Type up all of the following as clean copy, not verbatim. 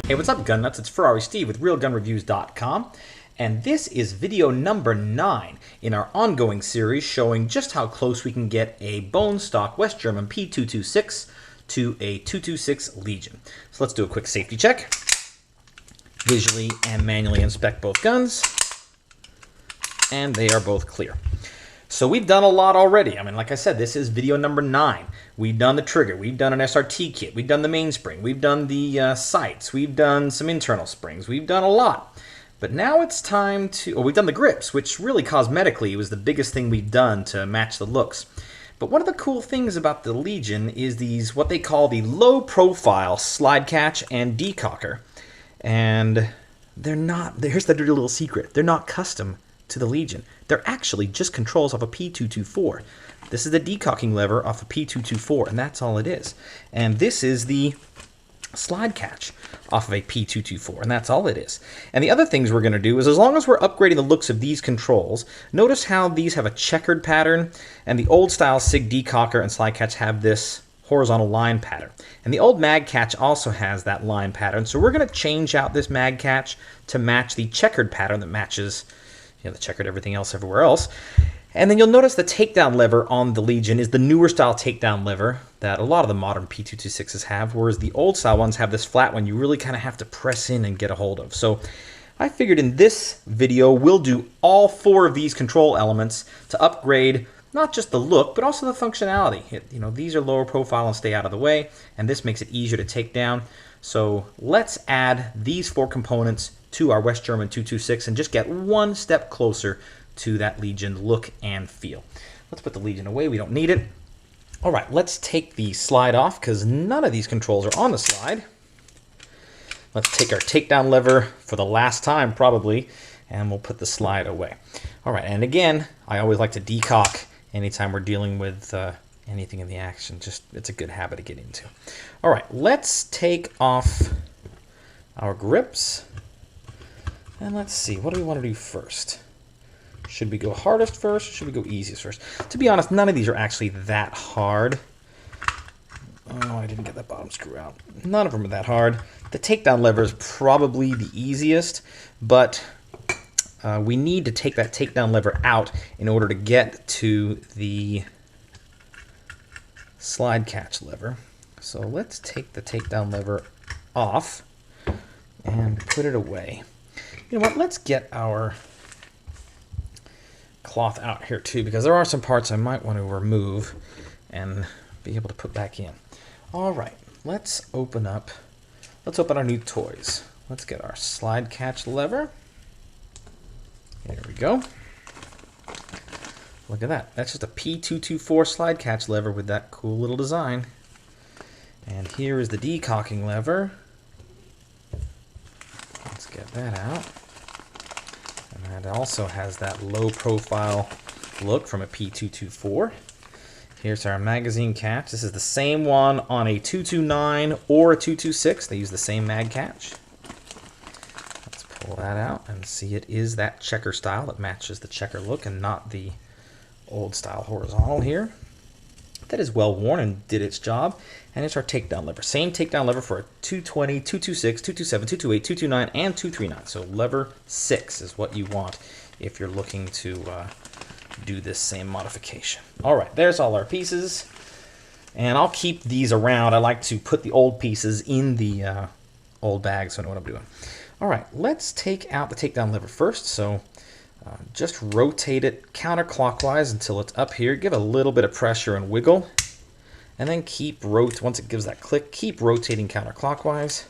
Hey, what's up, Gun Nuts? It's Ferrari Steve with RealGunReviews.com, and this is video number 9 in our ongoing series showing just how close we can get a bone stock West German P226 to a 226 Legion. So let's do a quick safety check. Visually and manually inspect both guns, and they are both clear. So we've done a lot already. I mean, like I said, this is video number 9. We've done the trigger, we've done an SRT kit, we've done the mainspring, we've done the sights, we've done some internal springs, we've done a lot. But now it's time to, we've done the grips, which really cosmetically was the biggest thing we've done to match the looks. But one of the cool things about the Legion is these, what they call the low profile slide catch and decocker. And they're not, here's the dirty little secret, they're not custom to the Legion. They're actually just controls off a P224. This is the decocking lever off a P224, and that's all it is. And this is the slide catch off of a P224, and that's all it is. And the other things we're going to do is, as long as we're upgrading the looks of these controls, notice how these have a checkered pattern, and the old style SIG decocker and slide catch have this horizontal line pattern. And the old mag catch also has that line pattern, so we're going to change out this mag catch to match the checkered pattern that matches, you know, the checkered everything else everywhere else. And then you'll notice the takedown lever on the Legion is the newer style takedown lever that a lot of the modern P226s have, whereas the old style ones have this flat one you really kind of have to press in and get a hold of. So I figured in this video we'll do all 4 of these control elements to upgrade not just the look, but also the functionality. You know, these are lower profile and stay out of the way, and this makes it easier to take down. So let's add these 4 components to our West German 226 and just get one step closer to that Legion look and feel. Let's put the Legion away, we don't need it. All right, let's take the slide off because none of these controls are on the slide. Let's take our takedown lever for the last time probably, and we'll put the slide away. All right, and again, I always like to decock anytime we're dealing with anything in the action. Just, it's a good habit to get into. All right, let's take off our grips. And let's see, what do we want to do first? Should we go hardest first, or should we go easiest first? To be honest, none of these are actually that hard. Oh, I didn't get that bottom screw out. None of them are that hard. The takedown lever is probably the easiest, but we need to take that takedown lever out in order to get to the slide catch lever. So let's take the takedown lever off and put it away. You know what, let's get our cloth out here too, because there are some parts I might want to remove and be able to put back in. All right, let's open our new toys. Let's get our slide catch lever. There we go. Look at that. That's just a P224 slide catch lever with that cool little design. And here is the decocking lever. Let's get that out. And that also has that low profile look from a P224. Here's our magazine catch. This is the same one on a 229 or a 226. They use the same mag catch. Let's pull that out and see it is that checker style that matches the checker look and not the old style horizontal here. That is well worn and did its job. And it's our takedown lever. Same takedown lever for a 220, 226, 227, 228, 229, and 239. So lever 6 is what you want if you're looking to do this same modification. All right, there's all our pieces. And I'll keep these around. I like to put the old pieces in the old bag so I know what I'm doing. All right, let's take out the takedown lever first. So just rotate it counterclockwise until it's up here. Give a little bit of pressure and wiggle. And then once it gives that click, keep rotating counterclockwise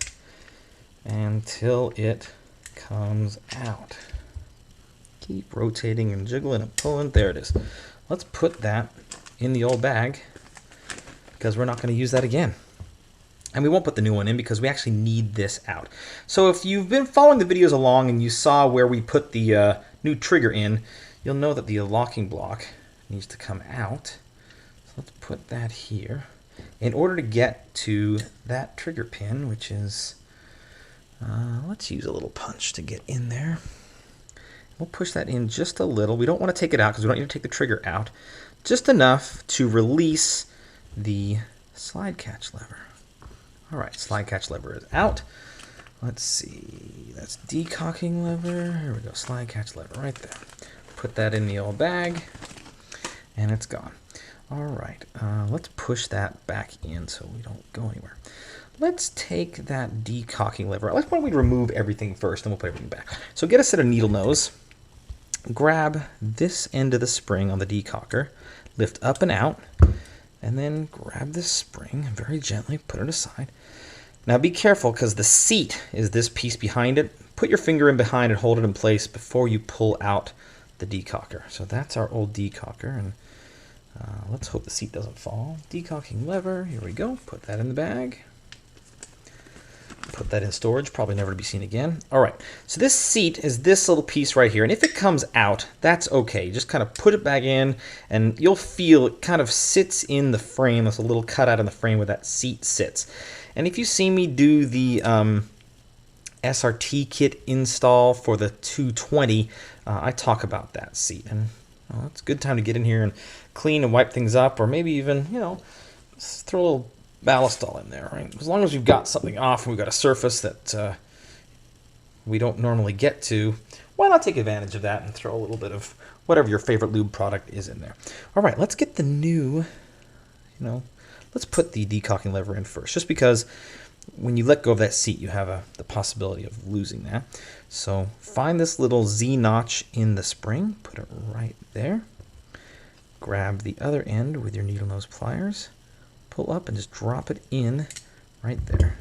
until it comes out. Keep rotating and jiggling and pulling. There it is. Let's put that in the old bag because we're not going to use that again. And we won't put the new one in because we actually need this out. So if you've been following the videos along and you saw where we put the new trigger in, you'll know that the locking block needs to come out. So let's put that here. In order to get to that trigger pin, which is, let's use a little punch to get in there. We'll push that in just a little. We don't want to take it out because we don't need to take the trigger out. Just enough to release the slide catch lever. All right, slide catch lever is out. Let's see, that's decocking lever. Here we go, slide catch lever right there. Put that in the old bag, and it's gone. All right, let's push that back in so we don't go anywhere. Let's take that decocking lever. Why don't we remove everything first, and we'll put everything back. So get a set of needle nose. Grab this end of the spring on the decocker, lift up and out, and then grab this spring very gently, put it aside. Now be careful because the seat is this piece behind it. Put your finger in behind and hold it in place before you pull out the decocker. So that's our old decocker, and let's hope the seat doesn't fall. Decocking lever, here we go. Put that in the bag. Put that in storage, probably never to be seen again. All right, so this seat is this little piece right here, and if it comes out, that's okay. You just kind of put it back in, and you'll feel it kind of sits in the frame. There's a little cutout in the frame where that seat sits. And if you see me do the SRT kit install for the 220, I talk about that seat. And well, it's a good time to get in here and clean and wipe things up, or maybe even, you know, throw a little ballast all in there, right? As long as we've got something off and we've got a surface that we don't normally get to, why not take advantage of that and throw a little bit of whatever your favorite lube product is in there. All right, let's get the new, let's put the decocking lever in first, just because when you let go of that seat, you have the possibility of losing that. So find this little Z notch in the spring, put it right there. Grab the other end with your needle nose pliers, pull up and just drop it in right there.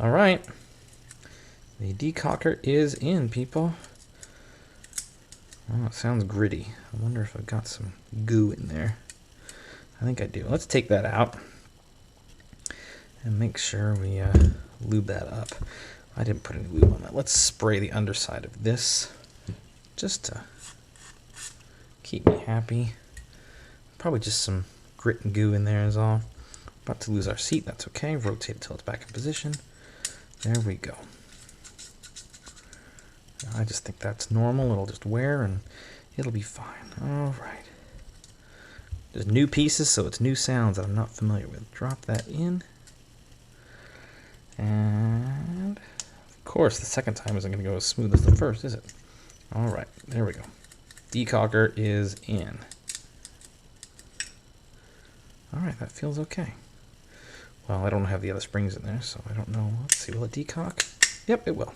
All right, the decocker is in, people. Oh, it sounds gritty. I wonder if I've got some goo in there. I think I do. Let's take that out and make sure we lube that up. I didn't put any lube on that. Let's spray the underside of this just to keep me happy. Probably just some grit and goo in there is all. About to lose our seat, that's okay. Rotate it till it's back in position. There we go. I just think that's normal. It'll just wear and it'll be fine. All right. There's new pieces, so it's new sounds that I'm not familiar with. Drop that in. And of course, the second time isn't going to go as smooth as the first, is it? All right, there we go. Decocker is in. All right, that feels okay. Well, I don't have the other springs in there, so I don't know. Let's see, will it decock? Yep, it will.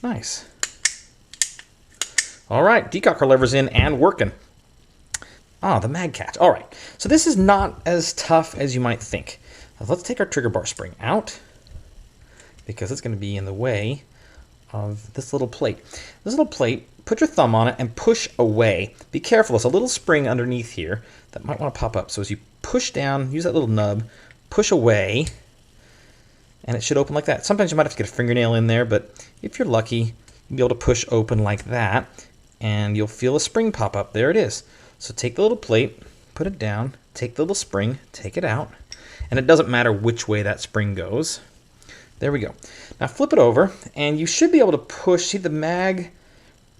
Nice. All right, decocker lever's in and working. Ah, the mag catch. All right, so this is not as tough as you might think. Let's take our trigger bar spring out because it's going to be in the way of this little plate. This little plate, put your thumb on it and push away. Be careful, there's a little spring underneath here that might want to pop up. So as you push down, use that little nub, push away, and it should open like that. Sometimes you might have to get a fingernail in there, but if you're lucky, you'll be able to push open like that, and you'll feel a spring pop up. There it is. So take the little plate, put it down, take the little spring, take it out, and it doesn't matter which way that spring goes. There we go. Now flip it over, and you should be able to push. See, the mag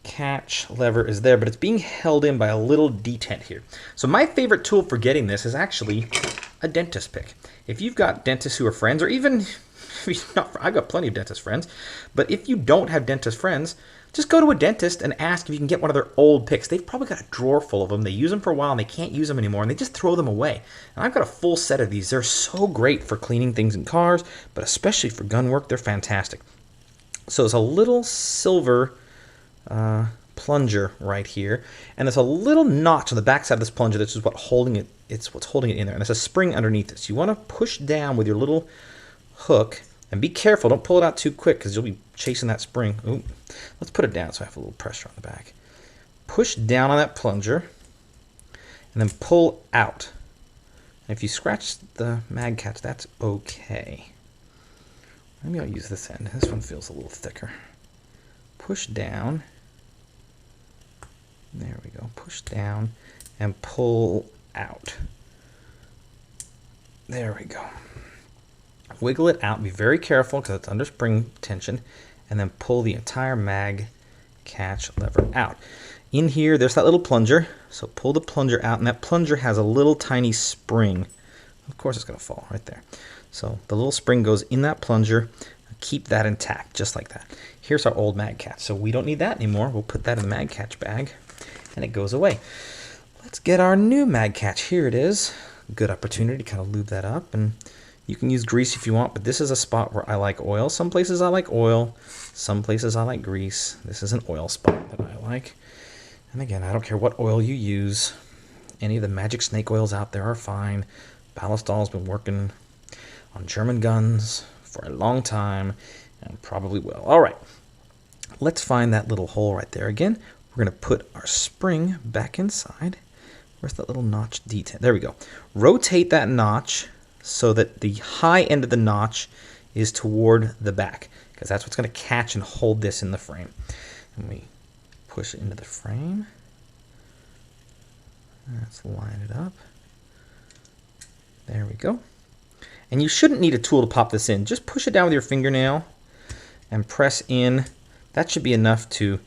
catch lever is there, but it's being held in by a little detent here. So my favorite tool for getting this is actually a dentist pick. If you've got dentists who are friends, or even if you're not, I've got plenty of dentist friends, but if you don't have dentist friends, just go to a dentist and ask if you can get one of their old picks. They've probably got a drawer full of them. They use them for a while and they can't use them anymore and they just throw them away. And I've got a full set of these. They're so great for cleaning things in cars, but especially for gun work, they're fantastic. So there's a little silver plunger right here, and there's a little notch on the back side of this plunger that's just what's holding it in there, and there's a spring underneath it. So you want to push down with your little hook, and be careful, don't pull it out too quick because you'll be chasing that spring. Ooh. Let's put it down so I have a little pressure on the back. Push down on that plunger and then pull out. And if you scratch the mag catch, that's okay. Maybe I'll use this end. This one feels a little thicker. Push down. There we go. Push down and pull out. There we go. Wiggle it out. Be very careful because it's under spring tension. And then pull the entire mag catch lever out. In here, there's that little plunger. So pull the plunger out, and that plunger has a little tiny spring. Of course, it's going to fall right there. So the little spring goes in that plunger. Keep that intact, just like that. Here's our old mag catch. So we don't need that anymore. We'll put that in the mag catch bag, and it goes away. Let's get our new mag catch. Here it is. Good opportunity to kind of lube that up, and you can use grease if you want, but this is a spot where I like oil. Some places I like oil, some places I like grease. This is an oil spot that I like. And again, I don't care what oil you use. Any of the magic snake oils out there are fine. Ballistol's been working on German guns for a long time, and probably will. All right, let's find that little hole right there again. We're going to put our spring back inside. Where's that little notch detent? There we go. Rotate that notch so that the high end of the notch is toward the back, because that's what's going to catch and hold this in the frame. And we push it into the frame. Let's line it up. There we go. And you shouldn't need a tool to pop this in. Just push it down with your fingernail and press in. That should be enough to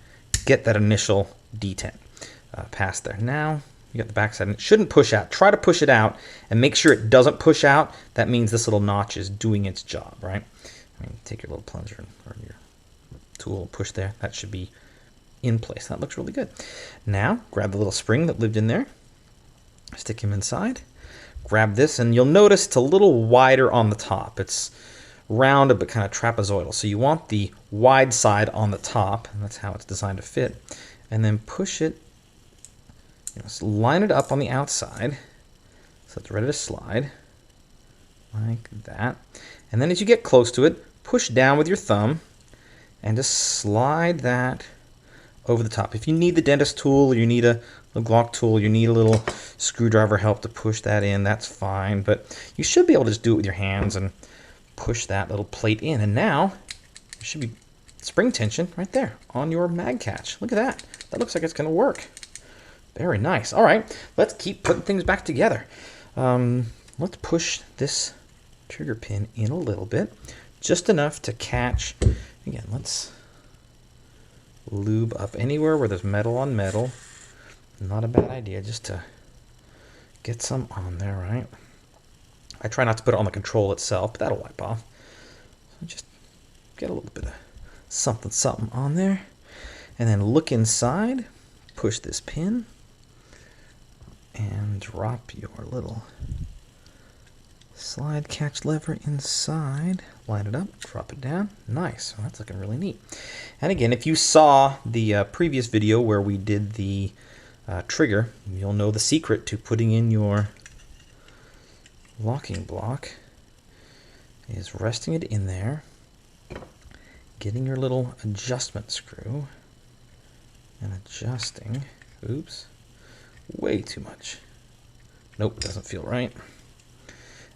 get that initial detent past there. Now you got the back side, and it shouldn't push out. Try to push it out and make sure it doesn't push out. That means this little notch is doing its job, right? I mean, take your little plunger or your tool, push there. That should be in place. That looks really good. Now grab the little spring that lived in there, stick him inside. Grab this, and you'll notice it's a little wider on the top. It's rounded but kind of trapezoidal. So you want the wide side on the top, and that's how it's designed to fit. And then push it, line it up on the outside so it's ready to slide, like that. And then as you get close to it, push down with your thumb and just slide that over the top. If you need the dentist tool, or you need a Glock tool, you need a little screwdriver help to push that in, that's fine. But you should be able to just do it with your hands and push that little plate in. And now there should be spring tension right there on your mag catch. Look at that. That looks like it's going to work. Very nice. All right, let's keep putting things back together. Let's push this trigger pin in a little bit, just enough to catch. Again, let's lube up anywhere where there's metal on metal. Not a bad idea, just to get some on there, right? I try not to put it on the control itself, but that'll wipe off. So just get a little bit of something on there. And then look inside, push this pin, and drop your little slide catch lever inside. Line it up, drop it down. Nice. Well, that's looking really neat. And again, if you saw the previous video where we did the trigger, you'll know the secret to putting in your locking block is resting it in there, getting your little adjustment screw and adjusting. Oops, way too much. Nope, doesn't feel right.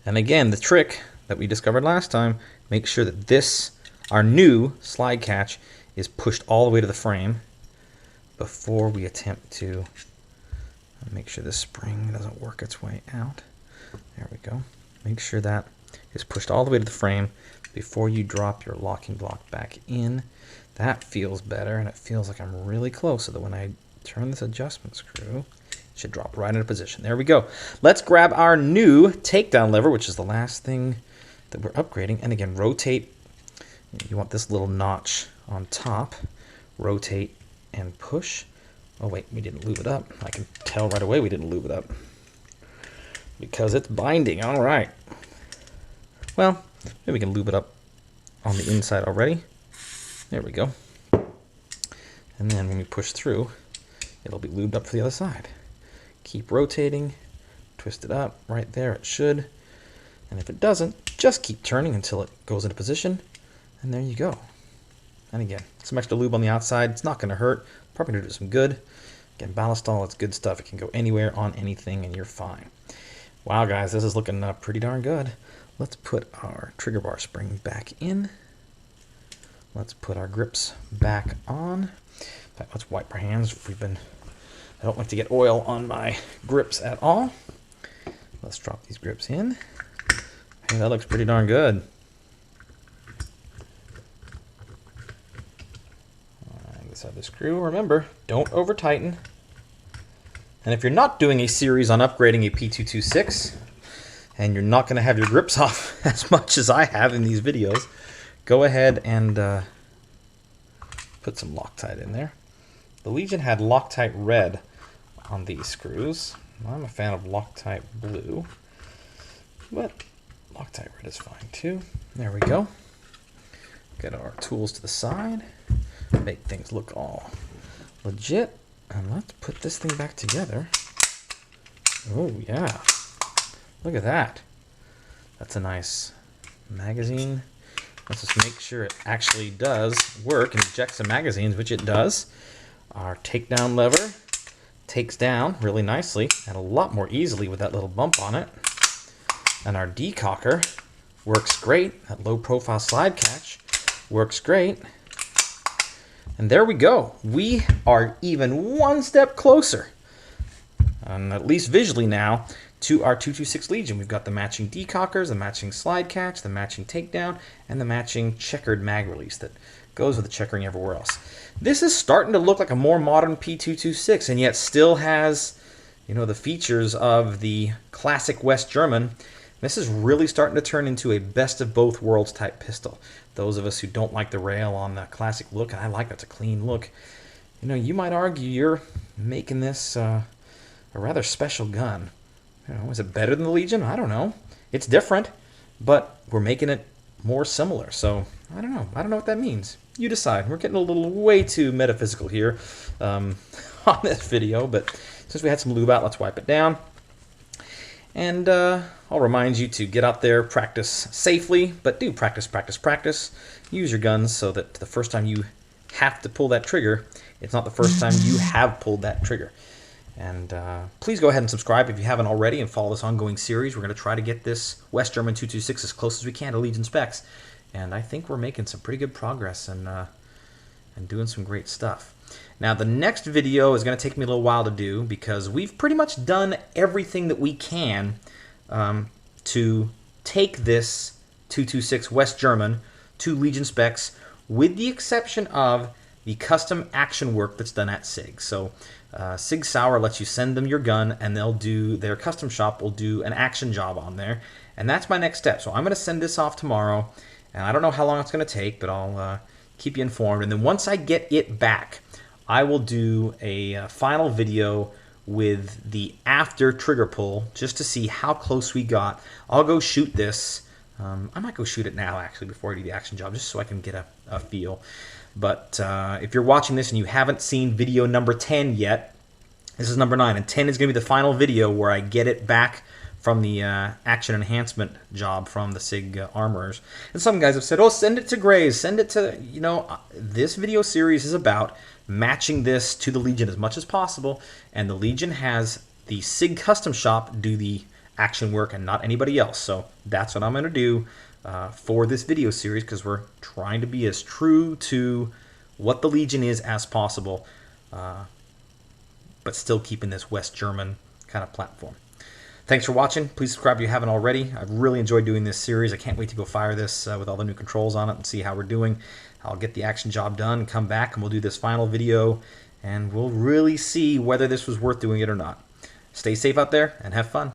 And again, the trick that we discovered last time, make sure that this, our new slide catch, is pushed all the way to the frame before we attempt to make sure the spring doesn't work its way out. There we go. Make sure that is pushed all the way to the frame before you drop your locking block back in. That feels better, and it feels like I'm really close, so that when I turn this adjustment screw, it should drop right into position. There we go. Let's grab our new takedown lever, which is the last thing that we're upgrading. And again, rotate. You want this little notch on top. Rotate and push. Oh wait, we didn't lube it up. I can tell right away we didn't lube it up because it's binding. All right. Well, maybe we can lube it up on the inside already. There we go. And then when we push through, it'll be lubed up for the other side. Keep rotating, twist it up. Right there it should. And if it doesn't, just keep turning until it goes into position. And there you go. And again, some extra lube on the outside. It's not going to hurt. Probably going to do some good. Again, Ballistol, it's good stuff. It can go anywhere on anything, and you're fine. Wow, guys, this is looking pretty darn good. Let's put our trigger bar spring back in. Let's put our grips back on. In fact, let's wipe our hands. I don't like to get oil on my grips at all. Let's drop these grips in. Hey, that looks pretty darn good. This other screw, remember, don't over tighten. And if you're not doing a series on upgrading a P226, and you're not going to have your grips off as much as I have in these videos, go ahead and put some Loctite in there. The Legion had Loctite red on these screws. I'm a fan of Loctite blue, but Loctite red is fine too. There we go. Get our tools to the side, make things look all legit, and let's put this thing back together. Oh yeah, look at that. That's a nice magazine. Let's just make sure it actually does work and ejects the magazines, which it does. Our takedown lever takes down really nicely and a lot more easily with that little bump on it. And our decocker works great. That low profile slide catch works great. And there we go. We are even one step closer, and at least visually now, to our 226 Legion. We've got the matching decockers, the matching slide catch, the matching takedown, and the matching checkered mag release that goes with the checkering everywhere else. This is starting to look like a more modern P226, and yet still has, you know, the features of the classic West German. This is really starting to turn into a best of both worlds type pistol. Those of us who don't like the rail on the classic look, and I like that's a clean look, you know, you might argue you're making this a rather special gun. You know, is it better than the Legion? I don't know. It's different, but we're making it more similar. So I don't know. I don't know what that means. You decide. We're getting a little way too metaphysical here on this video, but since we had some lube out, let's wipe it down. And I'll remind you to get out there, practice safely, but do practice, practice, practice. Use your guns so that the first time you have to pull that trigger, it's not the first time you have pulled that trigger. And please go ahead and subscribe if you haven't already and follow this ongoing series. We're going to try to get this West German 226 as close as we can to Legion specs. And I think we're making some pretty good progress and doing some great stuff. Now, the next video is going to take me a little while to do because we've pretty much done everything that we can to take this 226 West German to Legion specs, with the exception of the custom action work that's done at SIG. So SIG Sauer lets you send them your gun, and they'll do, their custom shop will do an action job on there. And that's my next step. So I'm going to send this off tomorrow, and I don't know how long it's going to take, but I'll keep you informed. And then once I get it back, I will do a final video with the after trigger pull just to see how close we got. I'll go shoot this. I might go shoot it now, actually, before I do the action job, just so I can get a feel. But if you're watching this and you haven't seen video number 10 yet, this is number 9, and 10 is going to be the final video where I get it back from the action enhancement job from the SIG armorers. And some guys have said, oh, send it to Grays, send it to, you know, this video series is about matching this to the Legion as much as possible, and the Legion has the SIG custom shop do the action work and not anybody else. So that's what I'm going to do for this video series, because we're trying to be as true to what the Legion is as possible, but still keeping this West German kind of platform. Thanks for watching. Please subscribe if you haven't already. I've really enjoyed doing this series. I can't wait to go fire this with all the new controls on it and see how we're doing. I'll get the action job done, come back, and we'll do this final video, and we'll really see whether this was worth doing it or not. Stay safe out there and have fun.